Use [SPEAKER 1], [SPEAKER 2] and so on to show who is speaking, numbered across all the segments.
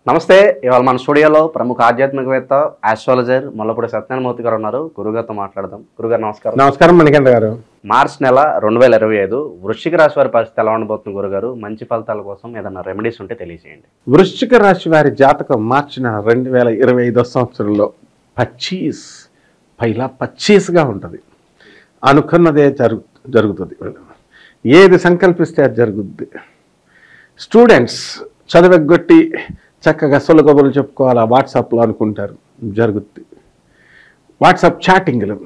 [SPEAKER 1] నమస్తే. ఇవాళ మన స్టూడియోలో ప్రముఖ ఆధ్యాత్మికవేత్త ఆస్ట్రాలజర్ మల్లపూడి సత్యనారాయణమూర్తి గారు ఉన్నారు. గురుగారితో మాట్లాడదాం. గురుగారు నమస్కారం.
[SPEAKER 2] నమస్కారం మణికంఠ గారు.
[SPEAKER 1] మార్చి నెల 2025 వృశ్చిక రాశి వారి పరిస్థితి ఎలా ఉండబోతుంది గురుగారు? మంచి ఫలితాల కోసం ఏదైనా రెమెడీస్ ఉంటే తెలియజేయండి.
[SPEAKER 2] వృశ్చిక రాశి వారి జాతకం మార్చి 2025 సంవత్సరంలో పైలా పచ్చీస్గా ఉంటుంది. అనుకున్నదే జరుగుతుంది. ఏది సంకల్పిస్తే అది జరుగుద్ది. స్టూడెంట్స్ చదివెగ్గొట్టి చక్కగా సొలగబులు చెప్పుకోవాలా వాట్సాప్లో అనుకుంటారు, జరుగుద్ది. వాట్సాప్ చాటింగ్లు.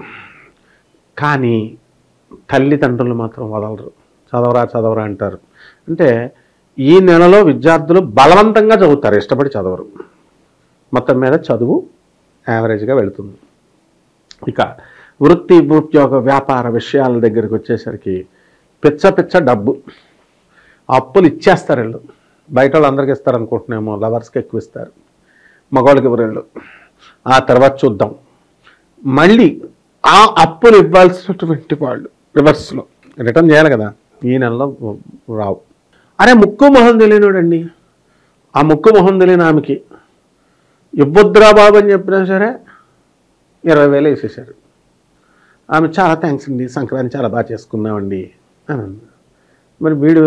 [SPEAKER 2] కానీ తల్లిదండ్రులు మాత్రం వదలరు. చదవరా అంటారు. అంటే ఈ నెలలో విద్యార్థులు బలవంతంగా చదువుతారు, ఇష్టపడి చదవరు. మొత్తం మీద చదువు యావరేజ్గా వెళుతుంది. ఇక వృత్తి ఉద్యోగ వ్యాపార విషయాల దగ్గరికి వచ్చేసరికి పిచ్చ డబ్బు అప్పులు ఇచ్చేస్తారు. వీళ్ళు బయట వాళ్ళు అందరికీ ఇస్తారు అనుకుంటున్నామో, లవర్స్కి ఎక్కువ ఇస్తారు, మగవాళ్ళకి ఎవరు. ఆ తర్వాత చూద్దాం. మళ్ళీ ఆ అప్పులు ఇవ్వాల్సినటువంటి వాళ్ళు రివర్స్లో రిటర్న్ చేయాలి కదా, ఈ నెలలో రావు. అరే ముక్కు మొహం తెలియనుడండి, ఆ ముక్కు మొహం తెలియని ఆమెకి ఇవ్వద్దురా బాబు అని చెప్పినా సరే 20,000 వేసేసారు. ఆమె చాలా థ్యాంక్స్ అండి, సంక్రాంతి చాలా బాగా చేసుకున్నామండి అని అన్న. మరి వీడు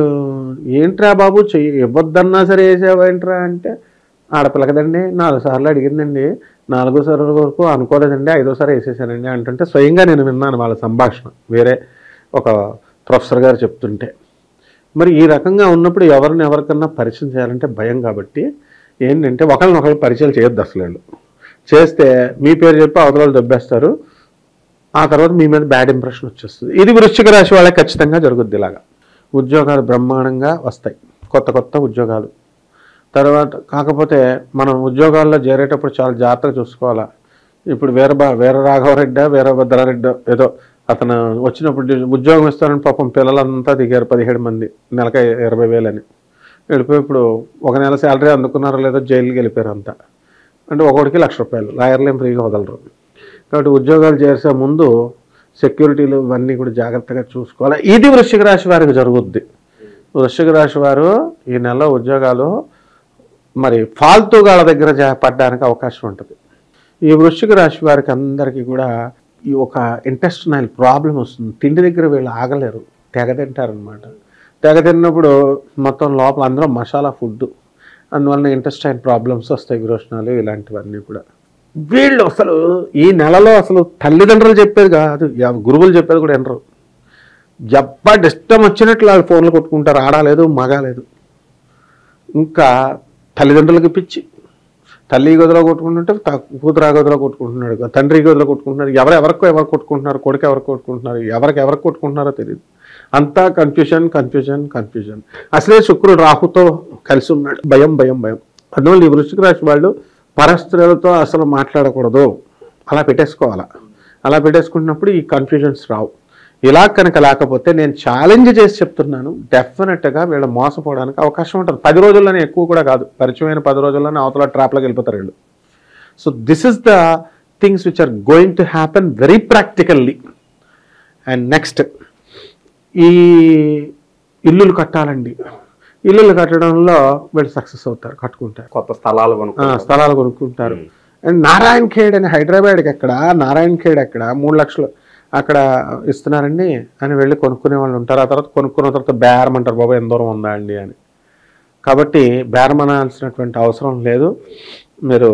[SPEAKER 2] ఏంట్రా బాబు ఇవ్వద్దన్నా సరే వేసావేంట్రా అంటే, ఆడపిల్ల కదండి 4 సార్లు అడిగిందండి, 4వ సార్లు వరకు అనుకోలేదండి, 5వ సారి వేసేసానండి అంటుంటే స్వయంగా నేను విన్నాను వాళ్ళ సంభాషణ, వేరే ఒక ప్రొఫెసర్ గారు చెప్తుంటే. మరి ఈ రకంగా ఉన్నప్పుడు ఎవరికన్నా పరిచయం చేయాలంటే భయం. కాబట్టి ఏంటంటే ఒకరినొకరు పరిచయం చేయొద్దు. అసలు వీళ్ళు చేస్తే మీ పేరు చెప్పి అవతల దొబ్బేస్తారు. ఆ తర్వాత మీ మీద బ్యాడ్ ఇంప్రెషన్ వచ్చేస్తుంది. ఇది వృశ్చిక రాశి వాళ్ళకి ఖచ్చితంగా జరుగుద్ది. ఇలాగా ఉద్యోగాలు బ్రహ్మాండంగా వస్తాయి, కొత్త ఉద్యోగాలు. తర్వాత కాకపోతే మనం ఉద్యోగాల్లో చేరేటప్పుడు చాలా జాగ్రత్తగా చూసుకోవాలా. ఇప్పుడు వీర రాఘవరెడ్డి వీరభద్రారెడ్డి ఏదో అతను వచ్చినప్పుడు ఉద్యోగం ఇస్తారని పాపం పిల్లలంతా దిగారు, 17 మంది, నెలకి 20,000 అని వెళ్ళిపోయి ఇప్పుడు ఒక నెల శాలరీ అందుకున్నారో లేదో జైలుకి వెళ్ళిపోయారు అంతా. అంటే ఒకటికి ₹1,00,000. లాయర్లు ఏం ఫ్రీగా వదలరు. కాబట్టి ఉద్యోగాలు చేసే ముందు సెక్యూరిటీలు ఇవన్నీ కూడా జాగ్రత్తగా చూసుకోవాలి. ఇది వృశ్చిక రాశి వారికి జరుగుద్ది. వృశ్చిక రాశి వారు ఈ నెలలో ఉద్యోగాలు మరి ఫాల్తుగాళ్ళ దగ్గర పడడానికి అవకాశం ఉంటుంది. ఈ వృశ్చిక రాశి వారికి అందరికీ కూడా ఈ ఒక ఇంటెస్టినల్ ప్రాబ్లం వస్తుంది. తిండి దగ్గర వీళ్ళు ఆగలేరు, తెగ తింటారనమాట. తెగ తిన్నప్పుడు మొత్తం లోపల అందులో మసాలా ఫుడ్, అందువలన ఇంటెస్టైన్ ప్రాబ్లమ్స్ వస్తాయి, విరోచనాలు ఇలాంటివన్నీ కూడా. వీళ్ళు అసలు ఈ నెలలో అసలు తల్లిదండ్రులు చెప్పేది కాదు, గురువులు చెప్పేది కూడా వినరు. ఇష్టం వచ్చినట్లు వాళ్ళు ఫోన్లు కొట్టుకుంటారు, ఆడలేదు మగాలేదు. ఇంకా తల్లిదండ్రులకి పిచ్చి, తల్లి గదిలో కొట్టుకుంటుంటే కూతురు గదిలో కొట్టుకుంటున్నాడు, తండ్రి గదిలో కొట్టుకుంటున్నారు. ఎవరు కొట్టుకుంటున్నారు, కొడుకు ఎవరు కొట్టుకుంటున్నారు, ఎవరు కొట్టుకుంటున్నారో తెలియదు. అంతా కన్ఫ్యూజన్. అసలే శుక్రుడు రాహుతో కలిసి ఉన్నాడు. భయం. అందువల్ల ఈ వృశ్చిక రాశి వాళ్ళు పరస్త్రీలతో అసలు మాట్లాడకూడదు, అలా పెట్టేసుకోవాలా. అలా పెట్టేసుకున్నప్పుడు ఈ కన్ఫ్యూజన్స్ రావు. ఇలా కనుక లేకపోతే నేను ఛాలెంజ్ చేసి చెప్తున్నాను, డెఫినెట్గా వీళ్ళు మోసపోవడానికి అవకాశం ఉంటుంది. 10 రోజుల్లోనే, ఎక్కువ కూడా కాదు, పరిచయమైన 10 రోజుల్లోనే అవతల ట్రాప్లోకి వెళ్ళిపోతారు వీళ్ళు. So this is the things which are going to happen very practically. And next, ఈ ఇల్లులు కట్టాలండి. ఇల్లులు కట్టడంలో వీళ్ళు సక్సెస్ అవుతారు, కట్టుకుంటారు.
[SPEAKER 1] కొత్త స్థలాలు
[SPEAKER 2] కొనుక్కుంటారు. అండ్ నారాయణ ఖేడ్ అని హైదరాబాద్కి ఎక్కడ, నారాయణ ఖేడ్ ఎక్కడ 3 లక్షలు అక్కడ ఇస్తున్నారండి అని వెళ్ళి కొనుక్కునే వాళ్ళు ఉంటారు. ఆ తర్వాత కొనుక్కున్న తర్వాత బేరం అంటారు, బాబా ఎంత దూరం ఉందా అండి అని. కాబట్టి బేరం అనాల్సినటువంటి అవసరం లేదు. మీరు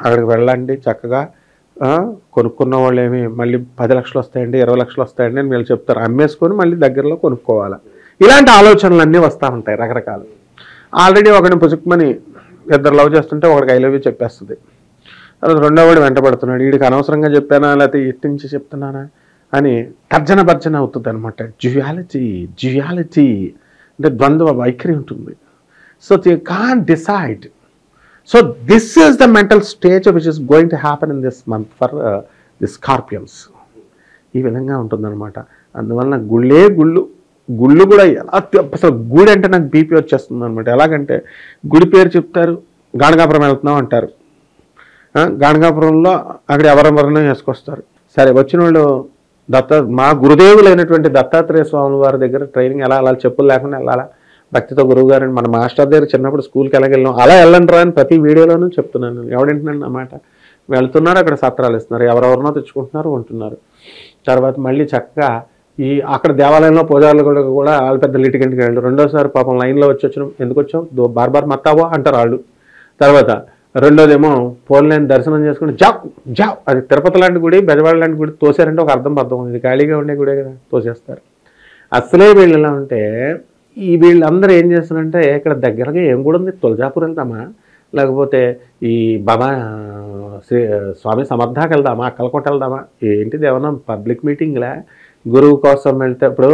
[SPEAKER 2] అక్కడికి వెళ్ళండి చక్కగా. కొనుక్కున్న వాళ్ళు ఏమి మళ్ళీ 10 లక్షలు వస్తాయండి, 20 లక్షలు వస్తాయండి అని వీళ్ళు చెప్తారు. అమ్మేసుకొని మళ్ళీ దగ్గరలో కొనుక్కోవాలి. ఇలాంటి ఆలోచనలన్నీ వస్తూ ఉంటాయి రకరకాలు. ఆల్రెడీ ఒకడిని పుసుకుమని 2 లవ్ చేస్తుంటే ఒకడికి ఐ లవ్ యూ చెప్పేస్తుంది. తర్వాత రెండోవాడు వెంటబడుతున్నాడు, వీడికి అనవసరంగా చెప్పానా లేకపోతే ఇటు నుంచి చెప్తున్నానా అని తర్జన అవుతుంది అనమాట. డ్యుయాలిటీ అంటే ద్వంద్వ వైఖరి ఉంటుంది. So they can't decide. So this is the mental stage which is going to happen in this month for the scorpions. ఈ విధంగా ఉంటుందన్నమాట. అందువలన గుళ్ళు కూడా ఎలా, అసలు గుడి అంటే నాకు బీపీ వచ్చేస్తుంది అనమాట. ఎలాగంటే గుడి పేరు చెప్తారు, గాణగాపురం వెళ్తున్నాం అంటారు. గాణగాపురంలో అక్కడ ఎవరెవరినో వేసుకొస్తారు. సరే వచ్చిన వాళ్ళు మా గురుదేవులైనటువంటి దత్తాత్రేయ స్వామి వారి దగ్గర ట్రైనింగ్ ఎలా వెళ్ళాలి, చెప్పులు లేకుండా వెళ్ళాలా, భక్తితో గురువు గారు మన మాస్టర్ దగ్గర చిన్నప్పుడు స్కూల్కి వెళ్ళగెళ్ళాం, అలా వెళ్ళండి రా అని ప్రతి వీడియోలోనూ చెప్తున్నాను. ఎవడేంటున్నాను అన్నమాట. వెళ్తున్నారు, అక్కడ సత్రాలు ఇస్తున్నారు, ఎవరెవరినో తెచ్చుకుంటున్నారు, ఉంటున్నారు. తర్వాత మళ్ళీ చక్కగా అక్కడ దేవాలయంలో పూజారులు కూడా వాళ్ళు పెద్ద లిటిగెంట్కి వెళ్ళారు. రెండోసారి పాపం లైన్లో వచ్చినాం, ఎందుకు వచ్చావు బార్ మత్తావో అంటారు వాళ్ళు. తర్వాత రెండోదేమో పోన్లేని దర్శనం చేసుకుని జావ్ అది తిరుపతి లాంటి గుడి, బెజవాడ లాంటి గుడి తోసారంటే ఒక అర్థం ఇది ఖాళీగా ఉండే గుడే కదా, తోసేస్తారు. అసలే వీళ్ళు ఎలా ఉంటే వీళ్ళందరూ ఏం చేస్తారంటే ఇక్కడ దగ్గరగా ఏం కూడా ఉంది, తులజాపూర్ వెళ్దామా, లేకపోతే ఈ బాబా స్వామి సమర్థాకి వెళ్దామా, అక్కలకోట వెళ్దామా, ఏంటిది ఏమన్నా పబ్లిక్ మీటింగ్లా గురువు కోసం వెళ్తే. ఇప్పుడు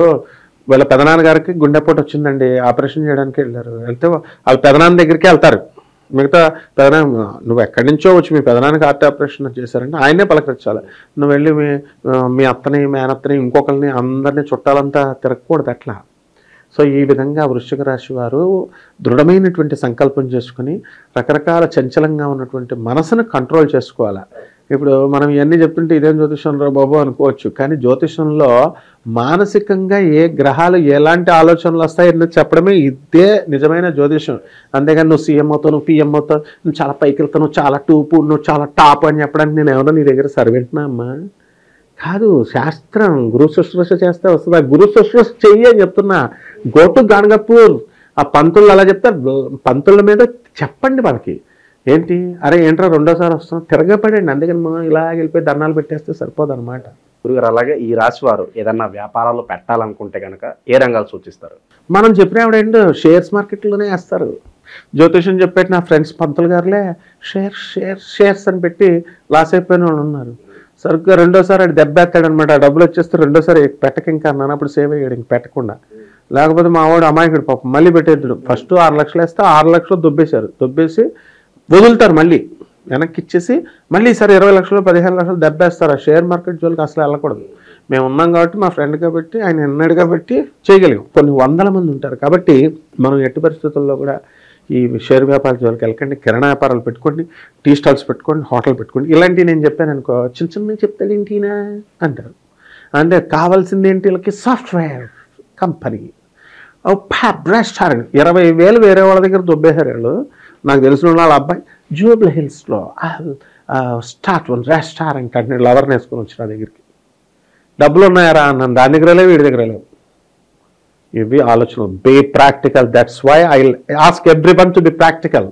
[SPEAKER 2] వీళ్ళ పెదనాన్నగారికి గుండెపోటు వచ్చిందండి, ఆపరేషన్ చేయడానికి వెళ్ళారు. వెళ్తే వాళ్ళ పెదనాన్న దగ్గరికి వెళ్తారు. మిగతా పెదనాన్న నువ్వు ఎక్కడి నుంచో వచ్చి మీ పెదనాన్నకి హార్ట్ ఆపరేషన్ చేశారంటే ఆయనే పలకరించాలి. నువ్వు వెళ్ళి మీ అత్తని మేనత్తని ఇంకొకరిని అందరినీ చుట్టాలంతా తిరగకూడదు అట్లా. సో ఈ విధంగా వృశ్చిక రాశి వారు దృఢమైనటువంటి సంకల్పం చేసుకుని రకరకాల చంచలంగా ఉన్నటువంటి మనసును కంట్రోల్ చేసుకోవాలి. ఇప్పుడు మనం ఇవన్నీ చెప్తుంటే ఇదేం జ్యోతిషం రా బాబు అనుకోవచ్చు, కానీ జ్యోతిషంలో మానసికంగా ఏ గ్రహాలు ఎలాంటి ఆలోచనలు వస్తాయని చెప్పడమే ఇదే నిజమైన జ్యోతిషం. అంతేగాని నువ్వు సీఎం అవుతావు, నువ్వు పిఎం అవుతావు, నువ్వు చాలా పైకి వెళ్తావు, నువ్వు చాలా టూపు, నువ్వు చాలా టాప్ అని చెప్పడానికి నేను ఎవరో నీ దగ్గర సర్వెంట్నా అమ్మా కాదు. శాస్త్రం గురు శుశ్రూష చేస్తే వస్తుంది. ఆ గురు శుశ్రూష చెయ్యి అని చెప్తున్నా. గోటు గాణగపూర్ ఆ పంతులు అలా చెప్తారు, పంతుల మీద చెప్పండి వాళ్ళకి. ఏంటి అరే ఏంట్రా రెండోసారి వస్తున్నాం తిరగపడండి, అందుకని మనం ఇలా వెళ్ళిపోయి దండాలు పెట్టేస్తే సరిపోదు అనమాట.
[SPEAKER 1] గురుగారు అలాగే ఈ రాశి వారు ఏదన్నా వ్యాపారాలు పెట్టాలనుకుంటే కనుక ఏ రంగాలు సూచిస్తారు?
[SPEAKER 2] మనం చెప్పినప్పుడు షేర్స్ మార్కెట్లోనే వేస్తారు. జ్యోతిషం చెప్పేటి నా ఫ్రెండ్స్ పంతులు గారులే షేర్స్ అని పెట్టి లాస్ అయిపోయిన వాళ్ళు ఉన్నారు. సరిగ్గా రెండోసారి అది దెబ్బేస్తాడు అనమాట. డబ్బులు వచ్చేస్తే రెండోసారి పెట్టక ఇంకా అన్నాను, అప్పుడు సేవ్ అయ్యాడు ఇంక పెట్టకుండా. లేకపోతే మా వాడు అమాయకుడు పాపం మళ్ళీ పెట్టేద్దాడు. ఫస్ట్ 6 లక్షలు వేస్తే 6 లక్షలు దొబ్బేసి వదులుతారు, మళ్ళీ వెనక్కి ఇచ్చేసి మళ్ళీ ఈసారి 20 లక్షలు 15 లక్షలు దెబ్బేస్తారు. ఆ షేర్ మార్కెట్ జోలికి అసలు వెళ్ళకూడదు. మేము ఉన్నాం కాబట్టి మా ఫ్రెండ్ కాబట్టి ఆయన ఎన్నడు కాబట్టి చేయగలిగాం. కొన్ని వందల మంది ఉంటారు కాబట్టి మనం ఎట్టి పరిస్థితుల్లో కూడా ఈ షేర్ వ్యాపార జోలికి వెళ్ళకండి. కిరాణా వ్యాపారాలు పెట్టుకోండి, టీ స్టాల్స్ పెట్టుకోండి, హోటల్ పెట్టుకోండి. ఇలాంటివి నేను చెప్పాను అనుకో, చిన్న చెప్తాడు ఏంటినా అంటారు. అంటే కావాల్సింది ఏంటి వీళ్ళకి సాఫ్ట్వేర్ కంపెనీ, రెస్టారెంట్ 20,000 వేరే వాళ్ళ దగ్గర దొబ్బేశారు వాళ్ళు. నాకు తెలిసిన వాళ్ళ అబ్బాయి జూబ్లీ హిల్స్లో స్టార్ట్ వన్ రెస్టారెంట్ అంటే లవర్ని వేసుకొని వచ్చి నా దగ్గరికి. డబ్బులు ఉన్నాయారా అన్నాను, దాని దగ్గర లేవు వీడి దగ్గర లేవు. ఇవి ఆలోచనలు. Be practical. That's why I ask everyone to be practical.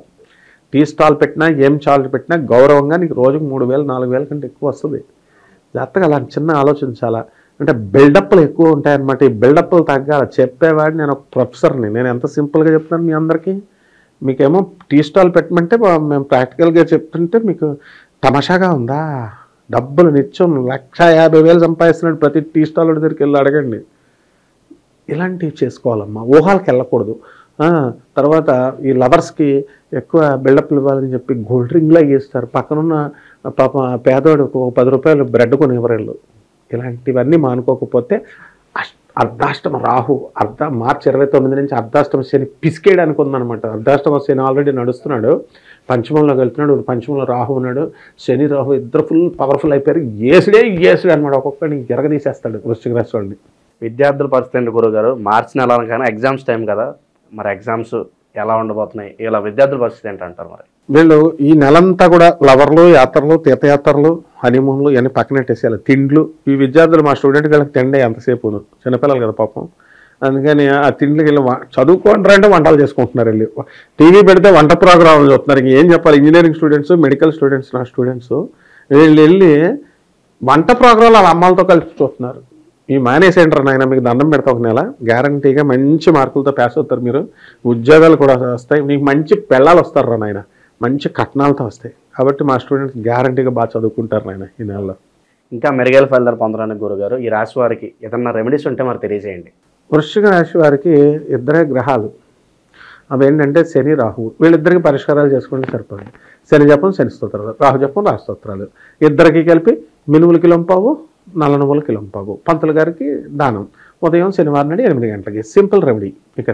[SPEAKER 2] Tea stall పెట్టినా ఏం చాలు పెట్టినా గౌరవంగా నీకు రోజుకు 3,000 4,000 కంటే ఎక్కువ వస్తుంది. జాగ్రత్తగా అలాంటి చిన్న ఆలోచించాలా. అంటే బిల్డప్లు ఎక్కువ ఉంటాయన్నమాట. ఈ బిల్డప్లు తగ్గాలి. చెప్పేవాడు నేను ఒక ప్రొఫెసర్ని, నేను ఎంత సింపుల్గా చెప్తున్నాను మీ అందరికీ. మీకేమో టీ స్టాల్ పెట్టమంటే మేము ప్రాక్టికల్గా చెప్తుంటే మీకు తమాషాగా ఉందా? డబ్బులు నిత్యం 1,50,000 సంపాదిస్తున్నాడు ప్రతి టీ స్టాల్ దగ్గరికి వెళ్ళి అడగండి. ఇలాంటివి చేసుకోవాలమ్మా, ఊహాలకు వెళ్ళకూడదు. తర్వాత ఈ లవర్స్కి ఎక్కువ బిల్డప్లు ఇవ్వాలని చెప్పి గోల్డ్ రింగ్లా గీస్తారు. పక్కనున్న పాప పేదోడు 10 రూపాయలు బ్రెడ్ కొని ఎవరెళ్ళు. ఇలాంటివన్నీ మానుకోకపోతే అర్ధాష్టమ రాహు మార్చి 29 నుంచి అర్ధాష్టమ శని పిసికేయడానికి ఉందనమాట. అర్ధాష్టమ శని ఆల్రెడీ నడుస్తున్నాడు, పంచమంలోకి వెళ్తున్నాడు. పంచమంలో రాహు ఉన్నాడు. శని రాహు ఇద్దరు ఫుల్ పవర్ఫుల్ అయిపోయారు. ఏసుడే అనమాట. ఒక్కొక్కడిని ఎరగదీసేస్తాడు వృశ్చిక రాశి వాళ్ళని.
[SPEAKER 1] విద్యార్థుల పరిస్థితి ఏంటి గురుగారు? మార్చి నెల అనగానే ఎగ్జామ్స్ టైం కదా, మరి ఎగ్జామ్స్ ఎలా ఉండబోతున్నాయి? ఇలా విద్యార్థుల పరిస్థితి ఏంటంటారు? మరి
[SPEAKER 2] వీళ్ళు ఈ నెలంతా కూడా లవర్లు, యాత్రలు, తీర్థయాత్రలు, హనీమూన్లు ఇవన్నీ పక్కనెట్టేసేయాలి. తిండ్లు ఈ విద్యార్థులు మా స్టూడెంట్ వాళ్ళకి తిండే ఎంతసేపు చిన్నపిల్లలు కదా పాపం. అందుకని ఆ తిండ్లకి వెళ్ళి చదువుకుంటారు అంటే వంటలు చేసుకుంటున్నారు. వెళ్ళి టీవీ పెడితే వంట ప్రోగ్రాంలు చూస్తున్నారు. ఏం చెప్పాలి? ఇంజనీరింగ్ స్టూడెంట్స్, మెడికల్ స్టూడెంట్స్, నా స్టూడెంట్స్ వీళ్ళు వెళ్ళి వంట ప్రోగ్రాంలు వాళ్ళ అమ్మాలతో కలిసి చూస్తున్నారు. ఈ మానేసేంటారు నాయన, మీకు దండం పెడతా ఒక నెల గ్యారంటీగా మంచి మార్కులతో పాస్ అవుతారు మీరు. ఉద్యోగాలు కూడా వస్తాయి, మీకు మంచి పెళ్ళాలు వస్తారు రా నాయన, మంచి కట్నాలతో వస్తాయి. కాబట్టి మా స్టూడెంట్స్ గ్యారంటీగా బాగా చదువుకుంటారు నాయన ఈ నెలలో.
[SPEAKER 1] ఇంకా మెరుగైన ఫలితాలు పొందడానికి గురుగారు ఈ రాశి వారికి ఏదన్నా రెమెడీస్ ఉంటే మరి తెలియజేయండి.
[SPEAKER 2] వృశ్చిక రాశి వారికి 2 గ్రహాలు అవేంటంటే శని, రాహు. వీళ్ళిద్దరికి పరిష్కారాలు చేసుకుంటే సరిపోతుంది. శని జపం శని స్తోత్రాలు, రాహు జపం రాహు స్తోత్రాలు. ఇద్దరికి కలిపి మినుములు కిలంపావు, నల్ల నువ్వులు కిలంపావు. పంతులు గారికి దానం ఉదయం శనివారం నాడు 8 గంటలకి. Simple remedy. ఇక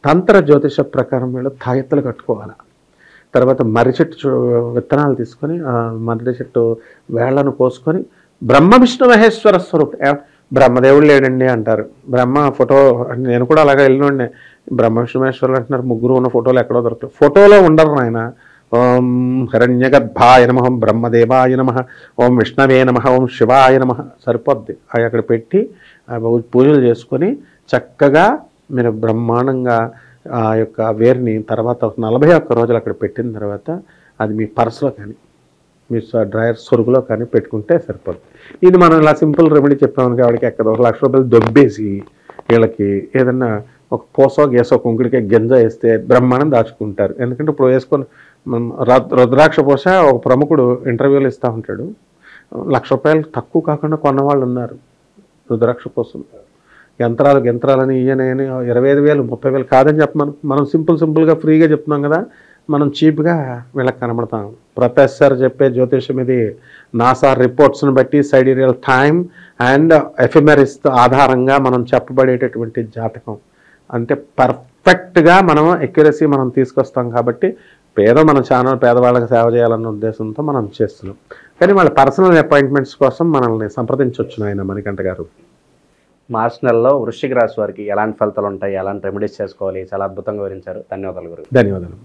[SPEAKER 2] తంత్ర జ్యోతిష ప్రకారం వీళ్ళు తాయెత్తులు కట్టుకోవాలి. తర్వాత మర్రి చెట్టు విత్తనాలు తీసుకొని మర్రి చెట్టు వేళ్లను కోసుకొని బ్రహ్మ విష్ణు మహేశ్వర స్వరూప్. బ్రహ్మదేవుడు లేడండి అంటారు. బ్రహ్మ ఫోటో నేను కూడా అలాగే వెళ్ళినండి. బ్రహ్మ విష్ణుమేశ్వరులు అంటున్నారు, ముగ్గురు ఉన్న ఫోటోలు ఎక్కడో దొరకలేదు. ఫోటోలో ఉండరు నాయన. ఓం హిరణ్యగర్భాయ నమః, బ్రహ్మదేవాయ నమః, ఓం విష్ణవే నమః, ఓం శివాయ నమః సరిపోద్ది. అవి అక్కడ పెట్టి పూజలు చేసుకొని చక్కగా మీరు బ్రహ్మాండంగా ఆ యొక్క వేరుని తర్వాత 41 రోజులు అక్కడ పెట్టిన తర్వాత అది మీ పర్సులో కానీ మీ డ్రైయర్ సొరుగులో కానీ పెట్టుకుంటే సరిపోద్ది. ఇది మనం ఇలా సింపుల్ రెమెడీ చెప్పామని వాడికి ఎక్కడ 1 లక్ష రూపాయలు దొబ్బేసి వీళ్ళకి ఏదన్నా ఒక పోసో గేసో కుంకుడికి గింజ వేస్తే బ్రహ్మాండం దాచుకుంటారు. ఎందుకంటే ఇప్పుడు వేసుకొని రుద్రాక్ష పోస ఒక ప్రముఖుడు ఇంటర్వ్యూలు ఇస్తూ ఉంటాడు, 1 లక్ష రూపాయలు తక్కువ కాకుండా కొన్నవాళ్ళు ఉన్నారు రుద్రాక్ష పోసం. యంత్రాలని ఈయనని 25,000 30,000 కాదని చెప్పమను. మనం సింపుల్గా ఫ్రీగా చెప్తున్నాం కదా, మనం చీప్గా వీళ్ళకి కనబడతాం. ప్రొఫెసర్ చెప్పే జ్యోతిషం ఇది నాసా రిపోర్ట్స్ని బట్టి సైడీరియల్ టైం అండ్ ఎఫిమెరిస్ ఆధారంగా మనం చెప్పబడేటటువంటి జాతకం. అంటే పర్ఫెక్ట్గా మనం ఎక్యురసీ మనం తీసుకొస్తాం కాబట్టి మన ఛానల్ పేదవాళ్ళకి సేవ చేయాలన్న ఉద్దేశంతో మనం చేస్తున్నాం. కానీ వాళ్ళ పర్సనల్ అపాయింట్మెంట్స్ కోసం మనల్ని సంప్రదించవచ్చు ఆయన మణికంఠ గారు.
[SPEAKER 1] మార్చి నెలలో వృశ్చిక రాశి వారికి ఎలాంటి ఫలితాలు ఉంటాయి, ఎలాంటి రెమెడీస్ చేసుకోవాలి, చాలా అద్భుతంగా వివరించారు. ధన్యవాదాలు గురు.
[SPEAKER 2] ధన్యవాదాలు.